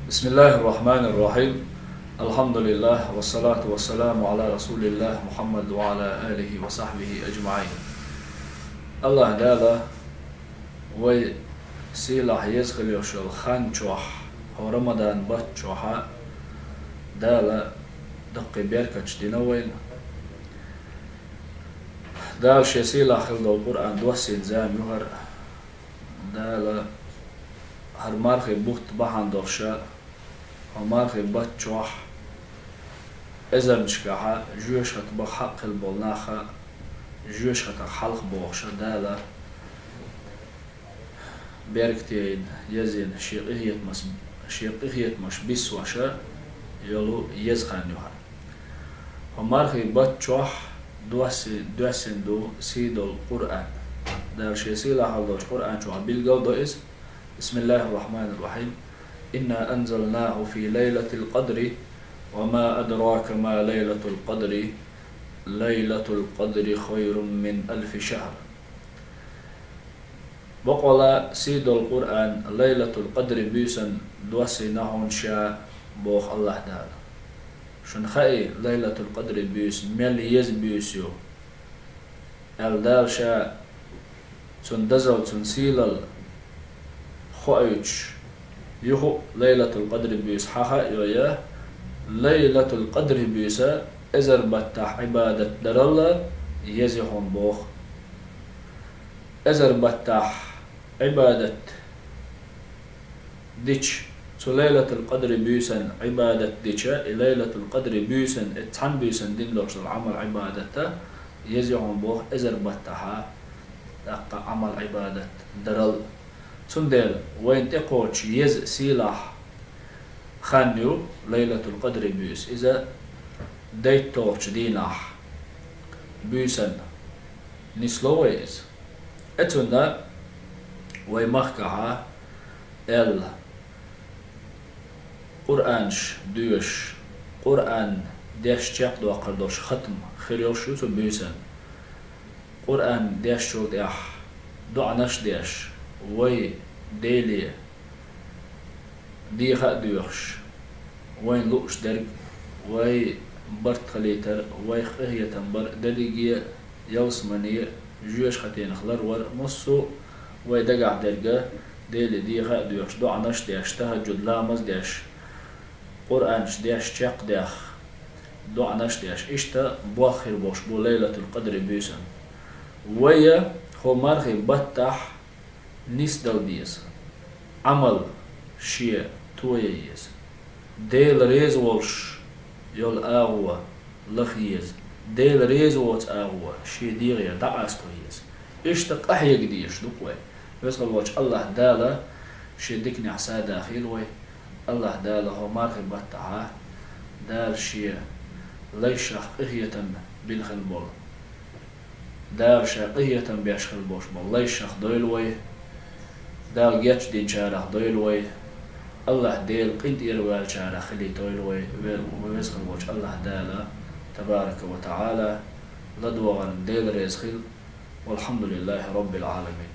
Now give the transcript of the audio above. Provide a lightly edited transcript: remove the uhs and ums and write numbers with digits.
بسم الله الرحمن الرحيم. الحمد لله والصلاة والسلام على رسول الله محمد وعلى آله وصحبه أجمعين. الله دالا وي سيلاح يزغل يوشل خان جوح هو رمضان بات جوحا دالا دقي بيركتش دينوين دال شي سيلاح خلدو القرآن دوسين زام يهر دالا هر مارخي بوخت بحان دوشا ومارخي بات جوح إذا مشكاها جوش خط بحق البولناخا جوش خط حلق بوخشا دالا بيركتين يزين شيقية مش بيس وشا يلو يزخان يوها ومارخي بات جوح دوسين دو سيدو القرآن دال شي سيلا حلدو القرآن جوح بالقو دو إز بسم الله الرحمن الرحيم. إنا أنزلناه في ليلة القدر وما أدراك ما ليلة القدر ليلة القدر خير من 1000 شهر. بقول سيد القرآن ليلة القدر بيسن دوسي نهون شاء بوخ الله تعالى شن خي ليلة القدر بيس مل يز بيسيو الدال شاء تندزل تنسيل خويش يهو ليلة القدر بيس حها يويا ليلة القدر بيسا إزر بتاح عبادة درالة يزيهم بوخ إزر بتاح عبادة ديش تو ليلة القدر بيسن عبادة ديشا ليلة القدر بيسن اتحن بيسن دين لوش العمل عبادته يزيهم بوخ إزر بتاحا عمل عبادة درال تندل وين تقوش يز سيلاح خانيو ليلة القدر بيس إذا ديت توش ديناح بيسن نسلويز اتونا ويمخكها ال قرآنش دوش قرآن ديش تشاق دو قردوش ختم خيريوشو تو بيسن قرآن ديش شو ديح دعناش ديش وي ديلي دي خدوش وين لوش درج وي برت خليتر وي خهية تنبر درجية يوسمني جوش ختين خلر ور مصو وي دقع درجة ديلي دي خدوش دو عناش ديش تهجد لامز ديش قرآنش ديش شاق ديخ دو عناش ديش اشتا بواخر بوش بو ليلة القدر بيسن ويا هو مرخي بتح نسدل ديس عمل شيء تويز ديل ريز والش يول اغوا لخيز ديل ريز وات اغوا شي ديغير دعاس تويز اشتق احيق ديش دوكوي يسغل واتش الله دالا شي ديكني عسا داخل وي الله دالا هو مارخي بتعاه دال شي ليشخ اهية بالخلبول دال شاقية بيشخل بوش بول ليشخ دويلوي دال جاتش دين شارع دويلوي الله ديل قنت إروال شارع خلي دويلوي ويسخل وش الله دالا تبارك وتعالى لدوغن ديل ريزخل والحمد لله رب العالمين.